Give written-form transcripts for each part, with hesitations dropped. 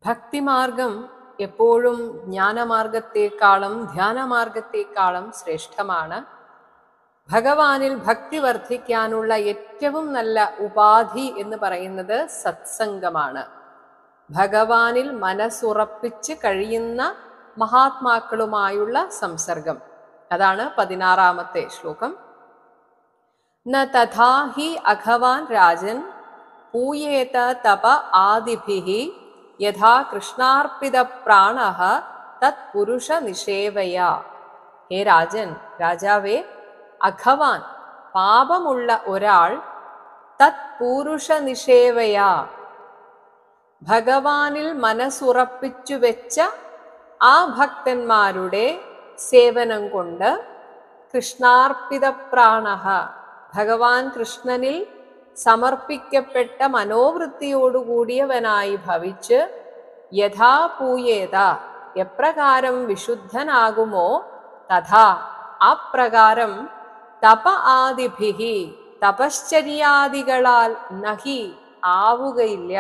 ഭക്തിമാർഗം എപ്പോഴും ജ്ഞാനമാർഗത്തെക്കാളും ധ്യാനമാർഗത്തെക്കാളും ശ്രേഷ്ഠമാണ്. ഭഗവാനിൽ ഭക്തി വർദ്ധിക്കാനുള്ള ഏറ്റവും നല്ല ഉപാധി എന്ന് പറയുന്നത് സത്സംഗമാണ്. ഭഗവാനിൽ മനസ്സുറപ്പിച്ച് കഴിയുന്ന മഹാത്മാക്കളുമായുള്ള സംസർഗം. അതാണ് 16-ാമത്തെ ശ്ലോകം. ന തഥാ ഹി അഘവാൻ രാജൻ പൂയേത തപ ആദിഭിഃ യഥാ കൃഷ്ണാർപ്പിത പ്രാണഃ തത് പുരുഷ നിഷേവയാ. ഹേ രാജൻ, രാജാവേ, അഘവാൻ പാപമുള്ള ഒരാൾ തത് പുരുഷ നിഷേവയാ ഭഗവാനിൽ മനസ്സുറപ്പിച്ചു വെച്ച ആ ഭക്തന്മാരുടെ സേവനം കൊണ്ട് കൃഷ്ണാർപ്പിത പ്രാണഃ ഭഗവാൻ കൃഷ്ണനിൽ സമർപ്പിക്കപ്പെട്ട മനോവൃത്തിയോടുകൂടിയവനായി ഭവിച്ച് യഥാ പൂയേത എപ്രകാരം വിശുദ്ധനാകുമോ തഥാ അപ്രകാരം തപ ആദിഭിഃ തപശ്ചര്യാദികളാൽ നഹി ആവുകയില്ല.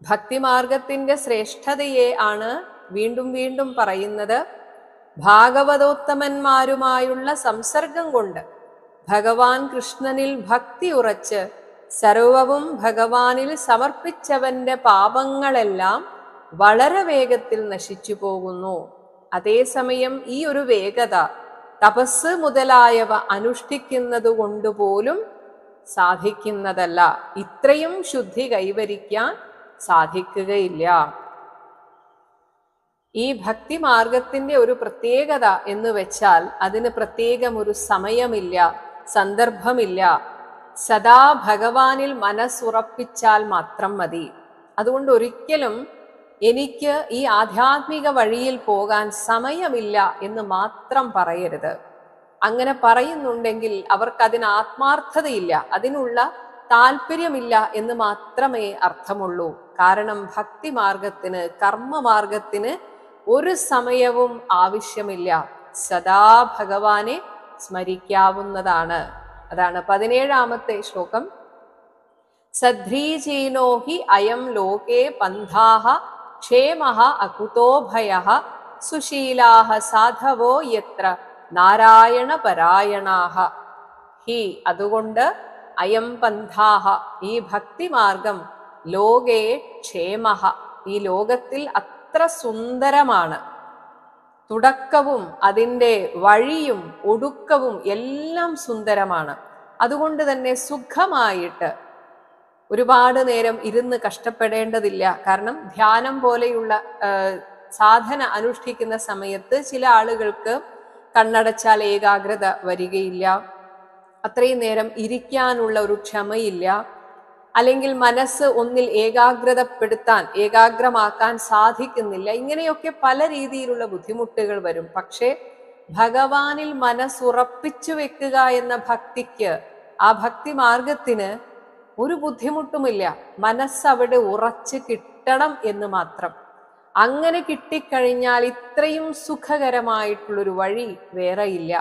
ഭക്തിമാർഗത്തിന്റെ ശ്രേഷ്ഠതയെ ആണ് വീണ്ടും വീണ്ടും പറയുന്നത്. ഭാഗവതോത്തമന്മാരുമായുള്ള സംസർഗം കൊണ്ട് ഭഗവാൻ കൃഷ്ണനിൽ ഭക്തി ഉറച്ച് സർവവും ഭഗവാനിൽ സമർപ്പിച്ചവന്റെ പാപങ്ങളെല്ലാം വളരെ വേഗത്തിൽ നശിച്ചു പോകുന്നു. അതേസമയം ഈ ഒരു വേഗത തപസ് മുതലായവ അനുഷ്ഠിക്കുന്നത് കൊണ്ടുപോലും സാധിക്കുന്നതല്ല. ഇത്രയും ശുദ്ധി കൈവരിക്കാൻ സാധിക്കുകയില്ല. ഈ ഭക്തി മാർഗത്തിന്റെ ഒരു പ്രത്യേകത എന്ന് വെച്ചാൽ അതിന് പ്രത്യേകം ഒരു സമയമില്ല, സന്ദർഭമില്ല. സദാ ഭഗവാനിൽ മനസ്സുറപ്പിച്ചാൽ മാത്രം മതി. അതുകൊണ്ട് ഒരിക്കലും എനിക്ക് ഈ ആധ്യാത്മിക വഴിയിൽ പോകാൻ സമയമില്ല എന്ന് മാത്രം പറയരുത്. അങ്ങനെ പറയുന്നുണ്ടെങ്കിൽ അവർക്കതിന് ആത്മാർത്ഥതയില്ല, അതിനുള്ള താല്പര്യമില്ല എന്ന് മാത്രമേ അർത്ഥമുള്ളൂ. കാരണം ഭക്തിമാർഗത്തിന്, കർമ്മമാർഗത്തിന് ഒരു സമയവും ആവശ്യമില്ല. സദാ ഭഗവാനെ സ്മരിക്കാവുന്നതാണ്. അതാണ് 17-ാമത്തെ ശ്ലോകം. സധ്രീചീനോ ഹി അയം ലോകേ പന്ഥാഃ ക്ഷേമഃ അകുതോ ഭയഃ സുശീലാഃ സാധവോ യത്ര നാരായണ പരായണാഃ. ഹി അതുകൊണ്ട് അയം പന്ഥാഃ ഈ ഭക്തിമാർഗം ലോകേ ക്ഷേമഃ ഈ ലോകത്തിൽ അത്ര സുന്ദരമാണ്. തുടക്കവും അതിൻ്റെ വഴിയും ഒടുക്കവും എല്ലാം സുന്ദരമാണ്. അതുകൊണ്ട് തന്നെ സുഖമായിട്ട് ഒരുപാട് നേരം ഇരുന്ന് കഷ്ടപ്പെടേണ്ടതില്ല. കാരണം ധ്യാനം പോലെയുള്ള സാധന അനുഷ്ഠിക്കുന്ന സമയത്ത് ചില ആളുകൾക്ക് കണ്ണടച്ചാൽ ഏകാഗ്രത വരികയില്ല, അത്രയും നേരം ഇരിക്കാനുള്ള ഒരു ക്ഷമയില്ല, അല്ലെങ്കിൽ മനസ്സ് ഒന്നിൽ ഏകാഗ്രമാക്കാൻ സാധിക്കുന്നില്ല. ഇങ്ങനെയൊക്കെ പല രീതിയിലുള്ള ബുദ്ധിമുട്ടുകൾ വരും. പക്ഷേ ഭഗവാനിൽ മനസ്സുറപ്പിച്ചു വെക്കുക എന്ന ഭക്തിക്ക്, ആ ഭക്തി മാർഗത്തിന് ഒരു ബുദ്ധിമുട്ടുമില്ല. മനസ്സവിടെ ഉറച്ച് കിട്ടണം എന്ന് മാത്രം. അങ്ങനെ കിട്ടിക്കഴിഞ്ഞാൽ ഇത്രയും സുഖകരമായിട്ടുള്ളൊരു വഴി വേറെയില്ല.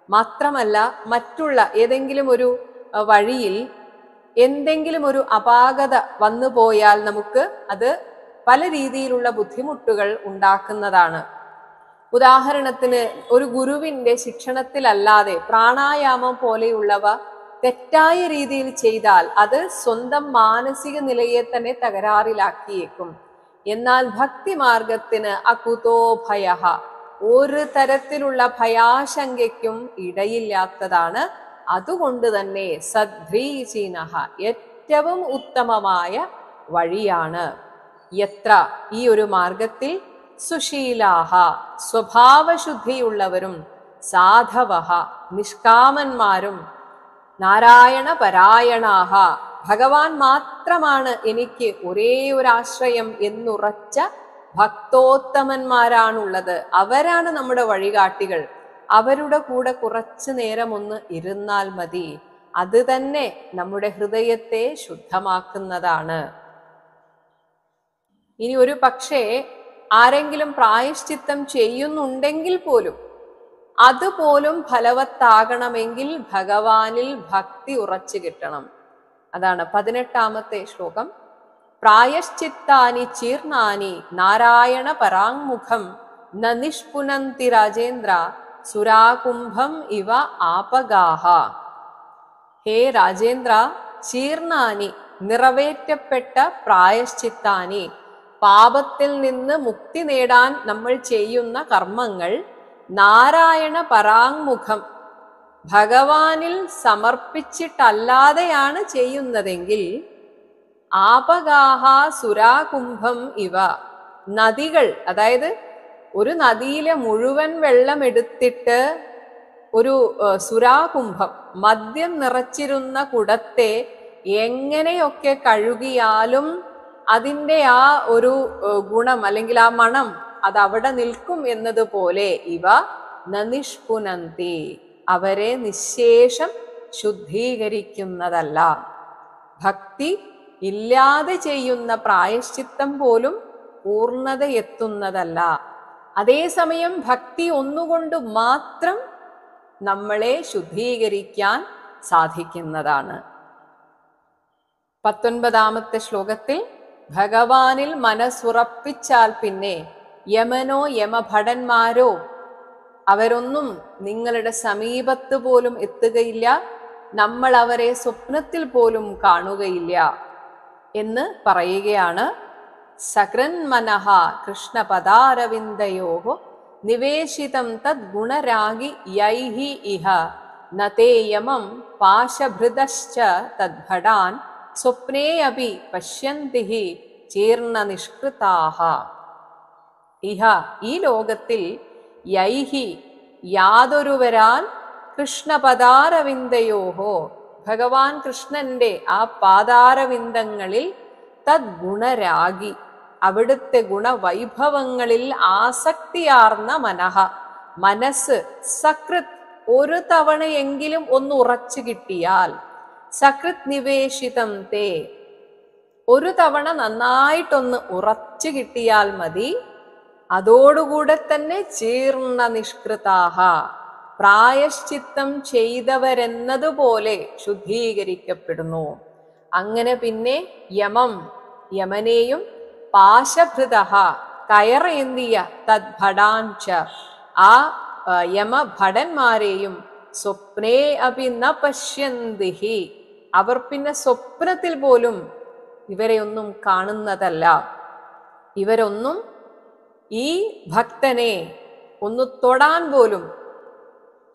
മാത്രമല്ല, മറ്റുള്ള ഏതെങ്കിലും ഒരു വഴിയിൽ എന്തെങ്കിലും ഒരു അപാകത വന്നു പോയാൽ നമുക്ക് അത് പല രീതിയിലുള്ള ബുദ്ധിമുട്ടുകൾ ഉണ്ടാക്കുന്നതാണ്. ഉദാഹരണത്തിന്, ഒരു ഗുരുവിന്റെ ശിക്ഷണത്തിലല്ലാതെ പ്രാണായാമം പോലെയുള്ളവ തെറ്റായ രീതിയിൽ ചെയ്താൽ അത് സ്വന്തം മാനസിക നിലയെ തന്നെ തകരാറിലാക്കിയേക്കും. എന്നാൽ ഭക്തിമാർഗത്തിന് അകുതോ ഭയഃ ഒരു തരത്തിലുള്ള ഭയാശങ്കയ്ക്കും ഇടയില്ലാത്തതാണ്. അതുകൊണ്ട് തന്നെ സദ്ധ്രീചീനഃ ഏറ്റവും ഉത്തമമായ വഴിയാണ്. യത്ര ഈ ഒരു മാർഗത്തിൽ സുശീലാഹ സ്വഭാവശുദ്ധിയുള്ളവരും സാധവഃ നിഷ്കാമന്മാരും നാരായണ പരായണാഹ ഭഗവാൻ മാത്രമാണ് എനിക്ക് ഒരേ ഒരു ആശ്രയം എന്നുറച്ച ഭക്തോത്തമന്മാരാണുള്ളത്. അവരാണ് നമ്മുടെ വഴികാട്ടികൾ. അവരുടെ കൂടെ കുറച്ചു നേരം ഒന്ന് ഇരുന്നാൽ മതി. അത് തന്നെ നമ്മുടെ ഹൃദയത്തെ ശുദ്ധമാക്കുന്നതാണ്. ഇനി ഒരു പക്ഷേ ആരെങ്കിലും പ്രായശ്ചിത്തം ചെയ്യുന്നുണ്ടെങ്കിൽ പോലും അതുപോലും ഫലവത്താകണമെങ്കിൽ ഭഗവാനിൽ ഭക്തി ഉറച്ചു കിട്ടണം. അതാണ് 18-ാമത്തെ ശ്ലോകം. പ്രായശ്ചിത്താനി ചീർണാനി നാരായണ പരാങ്മുഖം ന നിഷ്പുനന്തി രാജേന്ദ്ര സുരാകുംഭം ഇവ ആപഗാഹ. ഹേ രാജേന്ദ്ര, ചീർണാനി നിറവേറ്റപ്പെട്ട പ്രായശ്ചിത്താനി പാപത്തിൽ നിന്ന് മുക്തി നേടാൻ നമ്മൾ ചെയ്യുന്ന കർമ്മങ്ങൾ നാരായണ പരാങ്മുഖം ഭഗവാനിൽ സമർപ്പിച്ചിട്ടല്ലാതെയാണ് ചെയ്യുന്നതെങ്കിൽ ആപഗാഹ സുരാകുംഭം ഇവ നദികൾ, അതായത് ഒരു നദിയിലെ മുഴുവൻ വെള്ളം എടുത്തിട്ട് ഒരു സുരാകുംഭം മദ്യം നിറച്ചിരുന്ന കുടത്തെ എങ്ങനെയൊക്കെ കഴുകിയാലും അതിൻ്റെ ആ ഒരു ഗുണം അല്ലെങ്കിൽ ആ മണം അത് അവിടെ നിൽക്കും എന്നതുപോലെ ഇവ നനിഷ്പുനന്തി, അവരെ നിശേഷം ശുദ്ധീകരിക്കുന്നതല്ല. ഭക്തി ഇല്ലാതെ ചെയ്യുന്ന പ്രായശ്ചിത്തം പോലും പൂർണ്ണതയെത്തുന്നതല്ല. അതേസമയം ഭക്തി ഒന്നുകൊണ്ട് മാത്രം നമ്മളെ ശുദ്ധീകരിക്കാൻ സാധിക്കുന്നതാണ്. 19ാമത്തെ ശ്ലോകത്തിൽ ഭഗവാനിൽ മനസ്സുറപ്പിച്ചാൽ പിന്നെ യമനോ യമഭടന്മാരോ അവരൊന്നും നിങ്ങളുടെ സമീപത്ത് പോലും എത്തുകയില്ല, നമ്മൾ അവരെ സ്വപ്നത്തിൽ പോലും കാണുകയില്ല എന്ന് പറയുകയാണ്. സകൃന്മനഃ കൃഷ്ണപദാരവിന്ദയോഃ നിവേശിതം തദ് ഗുണരാഗി യൈഹി ഇഹ നതേ യമം പാശഭൃതശ്ച തദ്ഭടാൻ സ്വപ്നേ അപി പശ്യന്തി ചീർണ നിഷ്കൃതാഃ. ഇഹ ഈ ലോകത്തിൽ യൈഹി യാതൊരുവരാൽ കൃഷ്ണപദാരവിന്ദയോഹോ ഭഗവാൻ കൃഷ്ണന്റെ ആ പാദാരവിന്ദങ്ങളിൽ തദ്ഗുണരാഗി അവിടുത്തെ ഗുണവൈഭവങ്ങളിൽ ആസക്തിയാർന്ന മനസ്സ് സകൃത് ഒരു തവണയെങ്കിലും ഒന്ന് ഉറച്ചു കിട്ടിയാൽ, സകൃത് നിവേശിതം തേ ഒരു തവണ നന്നായിട്ടൊന്ന് ഉറച്ചു കിട്ടിയാൽ മതി, അതോടുകൂടെ തന്നെ ചീർണ നിഷ്കൃതാഹ പ്രായശ്ചിത്തം ചെയ്തവരെന്നതുപോലെ ശുദ്ധീകരിക്കപ്പെടുന്നു. അങ്ങനെ പിന്നെ യമനെയും പാശഭൃത കയറേന്തിയ തദ്ഭടാൻച ആ യമഭടന്മാരെയും സ്വപ്നേ അപി ന പശ്യന്തിഹി അവർ പിന്നെ സ്വപ്നത്തിൽ പോലും ഇവരെ ഒന്നും കാണുന്നതല്ല. ഇവരൊന്നും ഈ ഭക്തനെ ഒന്ന് തൊടാൻ പോലും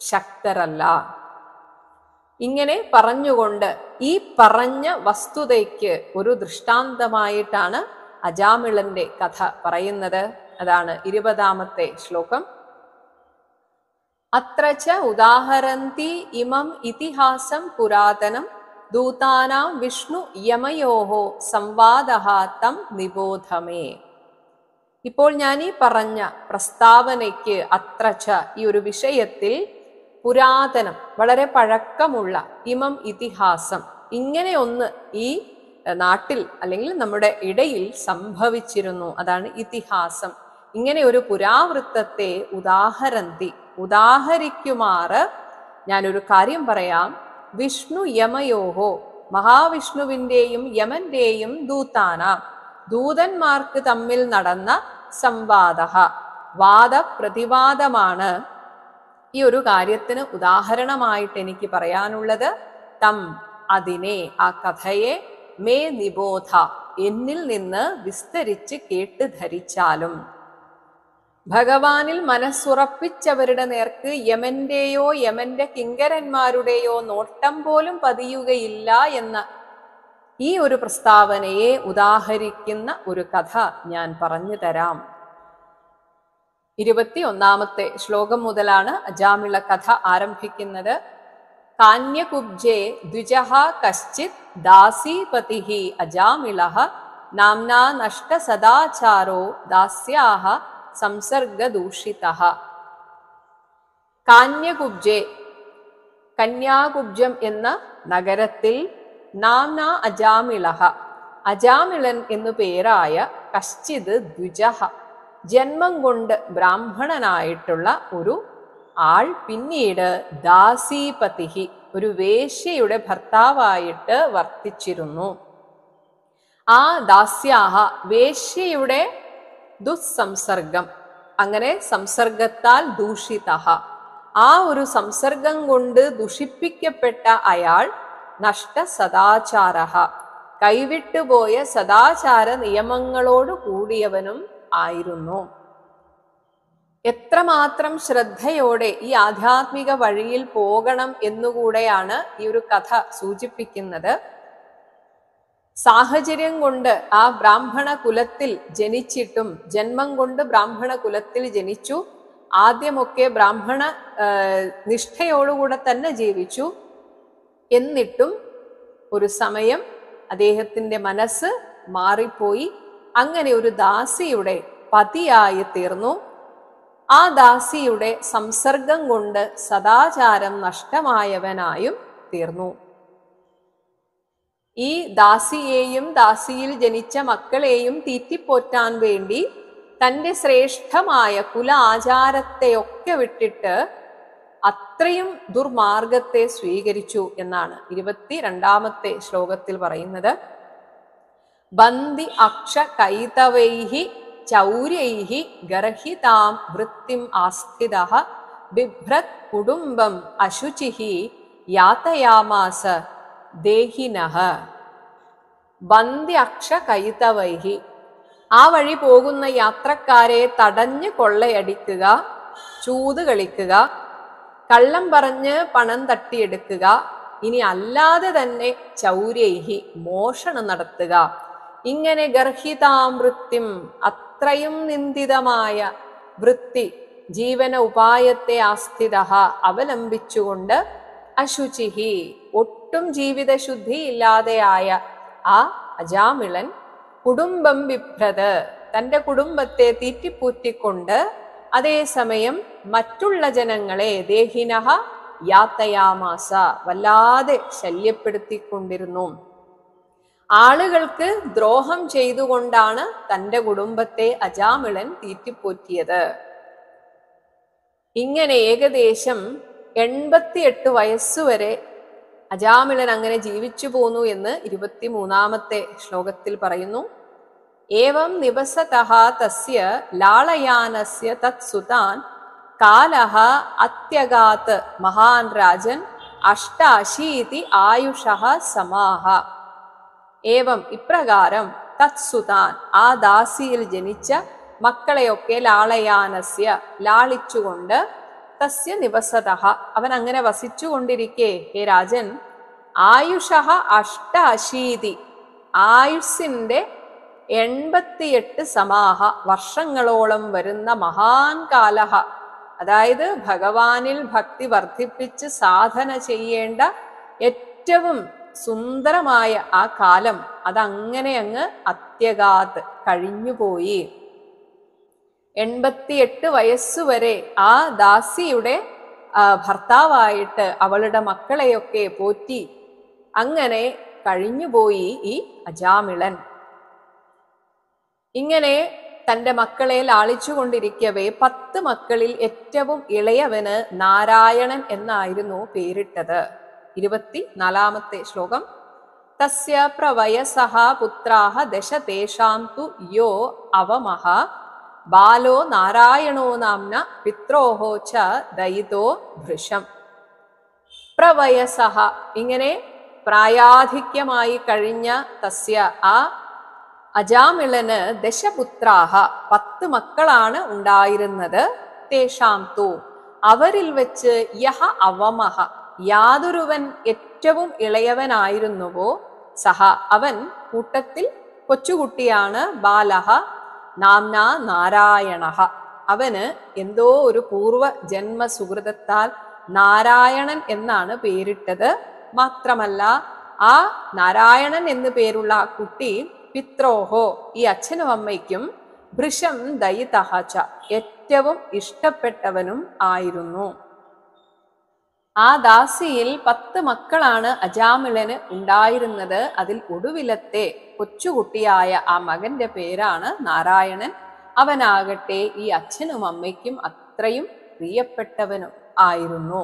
ശക്തരല്ല. ഇങ്ങനെ പറഞ്ഞുകൊണ്ട് ഈ പറഞ്ഞ വസ്തുതയ്ക്ക് ഒരു ദൃഷ്ടാന്തമായിട്ടാണ് അജാമിളന്റെ കഥ പറയുന്നത്. അതാണ് 20ാമത്തെ ശ്ലോകം. അത്ര ച ഉദാഹരന്തി ഇമം ഇതിഹാസം പുരാതനം ദൂതാനാം വിഷ്ണു യമയോഹോ സംവാദഃ തം നിബോധമേ. ഇപ്പോൾ ഞാൻ ഈ പറഞ്ഞ പ്രസ്താവനയ്ക്ക് അത്രച്ച ഈ ഒരു വിഷയത്തിൽ പുരാതനം വളരെ പഴക്കമുള്ള ഇമം ഇതിഹാസം ഇങ്ങനെ ഒന്ന് ഈ നാട്ടിൽ അല്ലെങ്കിൽ നമ്മുടെ ഇടയിൽ സംഭവിച്ചിരുന്നു. അതാണ് ഇതിഹാസം. ഇങ്ങനെ ഒരു പുരാവൃത്തത്തെ ഉദാഹരിക്കുമാറ് ഞാനൊരു കാര്യം പറയാം. വിഷ്ണു യമയോഹോ മഹാവിഷ്ണുവിൻ്റെയും യമന്റെയും ദൂതന്മാർക്ക് തമ്മിൽ നടന്ന സംവാദ വാദപ്രതിവാദമാണ് ഈ ഒരു കാര്യത്തിന് ഉദാഹരണമായിട്ട് എനിക്ക് പറയാനുള്ളത്. തം അതിനെ ആ കഥയെ മേ നിബോധ എന്നിൽ നിന്ന് വിസ്തരിച്ച് കേട്ട് ധരിച്ചാലും. ഭഗവാനിൽ മനസ്സുറപ്പിച്ചവരുടെ നേർക്ക് യമന്റെയോ യമന്റെ കിങ്കരന്മാരുടെയോ നോട്ടം പോലും പതിയുകയില്ല എന്ന ഈ ഒരു പ്രസ്താവനയെ ഉദാഹരിക്കുന്ന ഒരു കഥ ഞാൻ പറഞ്ഞു തരാം. 21ാമത്തെ ശ്ലോകം മുതലാണ് അജാമിള കഥ ആരംഭിക്കുന്നത്. കാന്യകുബ്ജേ ദ്വിജഃ കശ്ചിത് ദാസീപതിഃ അജാമിളഃ നാംനാ നഷ്ട സദാചാരോ ദാസ്യാഃ സംസർഗദൂഷിതഃ. കാന്യകുബ്ജേ കന്യാകുബ്ജം എന്ന നഗരത്തിൽ നാംന അജാമിളഃ അജാമിളൻ എന്നു പേരായ കശ്ചിത് ദ്വിജഃ ജന്മം കൊണ്ട് ബ്രാഹ്മണനായിട്ടുള്ള ഒരു ആൾ പിന്നീട് ദാസീപതിഃ ഒരു വേശ്യയുടെ ഭർത്താവായിട്ട് വർത്തിച്ചിരുന്നു. ആ ദാസ്യാഹ വേശ്യയുടെ ദുസ്സംസർഗം, അങ്ങനെ സംസർഗത്താൽ ദൂഷിതഃ, ആ ഒരു സംസർഗം കൊണ്ട് ദുഷിപ്പിക്കപ്പെട്ട അയാൾ നഷ്ട സദാചാരഃ, കൈവിട്ടുപോയ സദാചാര നിയമങ്ങളോട് കൂടിയവനും ആയിരുന്നു. എത്രമാത്രം ശ്രദ്ധയോടെ ഈ ആധ്യാത്മിക വഴിയിൽ പോകണം എന്നുകൂടെയാണ് ഈ ഒരു കഥ സൂചിപ്പിക്കുന്നത്. സാഹചര്യം കൊണ്ട് ആ ബ്രാഹ്മണ കുലത്തിൽ ജനിച്ചിട്ടും, ജന്മം കൊണ്ട് ബ്രാഹ്മണ കുലത്തിൽ ജനിച്ചു, ആദ്യമൊക്കെ ബ്രാഹ്മണ നിഷ്ഠയോടുകൂടെ തന്നെ ജീവിച്ചു. എന്നിട്ടും ഒരു സമയം അദ്ദേഹത്തിന്റെ മനസ്സ് മാറിപ്പോയി. അങ്ങനെ ഒരു ദാസിയുടെ പതിയായി തീർന്നു. ആ ദാസിയുടെ സംസർഗം കൊണ്ട് സദാചാരം നഷ്ടമായവനായും തീർന്നു. ഈ ദാസിയെയും ദാസിയിൽ ജനിച്ച മക്കളെയും തീറ്റിപ്പോറ്റാൻ വേണ്ടി തൻ്റെ ശ്രേഷ്ഠമായ കുല ആചാരത്തെയൊക്കെ വിട്ടിട്ട് അത്രയും ദുർമാർഗത്തെ സ്വീകരിച്ചു എന്നാണ് 22-ാമത്തെ ശ്ലോകത്തിൽ പറയുന്നത്. ബന്ദി അക്ഷ കൈതവൈഹി ചൗര്യൈഹി ഗർഹിതാം വൃത്തിം ആസ്ഥിതഃ ബിഭ്രത് കുടുംബം അശുചിഹി യാതയാമാസ ദേഹിനഃ. ബന്ദി അക്ഷ കൈതവൈഹി, ആ വഴി പോകുന്ന യാത്രക്കാരെ തടഞ്ഞു കൊള്ളയടിക്കുക, ചൂത് കളിക്കുക, കള്ളം പറഞ്ഞ് പണം തട്ടിയെടുക്കുക, ഇനി അല്ലാതെ തന്നെ ചൗര്യൈഹി മോഷണം നടത്തുക. ഇങ്ങനെ ഗർഹിതാം വൃത്തിം, അത്രയും നിന്ദിതമായ വൃത്തി, ജീവന ഉപായത്തെ ആസ്ഥിതഃ അവലംബിച്ചുകൊണ്ട്, അശുചിഹി ഒട്ടും ജീവിതശുദ്ധി ഇല്ലാതെയായ ആ അജാമിളൻ, കുടുംബം ബിഭ്രത് തൻ്റെ കുടുംബത്തെ തീറ്റിപ്പൂറ്റിക്കൊണ്ട്, അതേസമയം മറ്റുള്ള ജനങ്ങളെ ദേഹിനഃ യാതയാമാസ വല്ലാതെ ശല്യപ്പെടുത്തിക്കൊണ്ടിരുന്നു. ആളുകൾക്ക് ദ്രോഹം ചെയ്തുകൊണ്ടാണ് തൻ്റെ കുടുംബത്തെ അജാമിളൻ തീറ്റിപ്പോറ്റിയത്. ഇങ്ങനെ ഏകദേശം 88 വയസ്സുവരെ അജാമിളൻ അങ്ങനെ ജീവിച്ചു പോന്നു എന്ന് 23-ാമത്തെ ശ്ലോകത്തിൽ പറയുന്നു. ഏവം നിവസതഃ തസ്യ ലാളയാനസ്യ തത്സുതാൻ കാലഃ അത്യഗാത് മഹാൻ രാജൻ 88 ആയുഷഃ സമാഹ. ഏവം ഇപ്രകാരം തത്സുതാൻ ആ ദാസിയിൽ ജനിച്ച മക്കളെയൊക്കെ ലാളയാനസ്യ ലാളിച്ചുകൊണ്ട്, തസ്യ നിവസതഃ അവൻ അങ്ങനെ വസിച്ചുകൊണ്ടിരിക്കെ, ഹേ രാജൻ, ആയുഷഃ 88 ആയുസ്സിന്റെ 88 സമാഹ വർഷങ്ങളോളം വരുന്ന മഹാൻ കാലഹ, അതായത് ഭഗവാനിൽ ഭക്തി വർദ്ധിപ്പിച്ച് സാധന ചെയ്യേണ്ട ഏറ്റവും സുന്ദരമായ ആ കാലം, അതങ്ങനെ അങ്ങ് അത്യഗാത് കഴിഞ്ഞുപോയി. 88 വയസ്സുവരെ ആ ദാസിയുടെ ഭർത്താവായിട്ട് അവളുടെ മക്കളെയൊക്കെ പോറ്റി അങ്ങനെ കഴിഞ്ഞുപോയി ഈ അജാമിളൻ. ഇങ്ങനെ തൻ്റെ മക്കളെ ലാളിച്ചുകൊണ്ടിരിക്കവേ 10 മക്കളിൽ ഏറ്റവും ഇളയവന് നാരായണൻ എന്നായിരുന്നു പേരിട്ടത്. 24-ാമത്തെ ശ്ലോകം. തസ്യ പ്രവയസഃ പുത്രാഃ ദശ തേഷാം തു യോ അവമഃ ബാലോ നാരായണോ നാംന പിത്രോഹോ ച ദയിതോ ഭൃശം. പ്രവയസഃ ഇങ്ങനെ പ്രായാധിക്യമായി കഴിഞ്ഞ തസ്യ ആ അജാമിളന് ദശപുത്രാഹ 10 മക്കളാണ് ഉണ്ടായിരുന്നത്. തേഷാം തു അവരിൽ വെച്ച് യഹ അവമഹ യാതൊരുവൻ ഏറ്റവും ഇളയവനായിരുന്നുവോ, സഹ അവൻ കൂട്ടത്തിൽ കൊച്ചുകുട്ടിയാണ്, ബാലഹ നാംന നാരായണഃ അവന് എന്തോ ഒരു പൂർവ ജന്മ സുഹൃതത്താൽ നാരായണൻ എന്നാണ് പേരിട്ടത്. മാത്രമല്ല ആ നാരായണൻ എന്ന് പേരുള്ള ആ കുട്ടി പിത്രോഹോ ഈ അച്ഛനും അമ്മയ്ക്കും ഭൃശം ദയിതഃ ച ഏറ്റവും ഇഷ്ടപ്പെട്ടവനും ആയിരുന്നു. ആ ദാസിയിൽ 10 മക്കളാണ് അജാമിളന് ഉണ്ടായിരുന്നത്. അതിൽ ഒടുവിലത്തെ കൊച്ചുകുട്ടിയായ ആ മകന്റെ പേരാണ് നാരായണൻ. അവനാകട്ടെ ഈ അച്ഛനും അമ്മയ്ക്കും അത്രയും പ്രിയപ്പെട്ടവനും ആയിരുന്നു.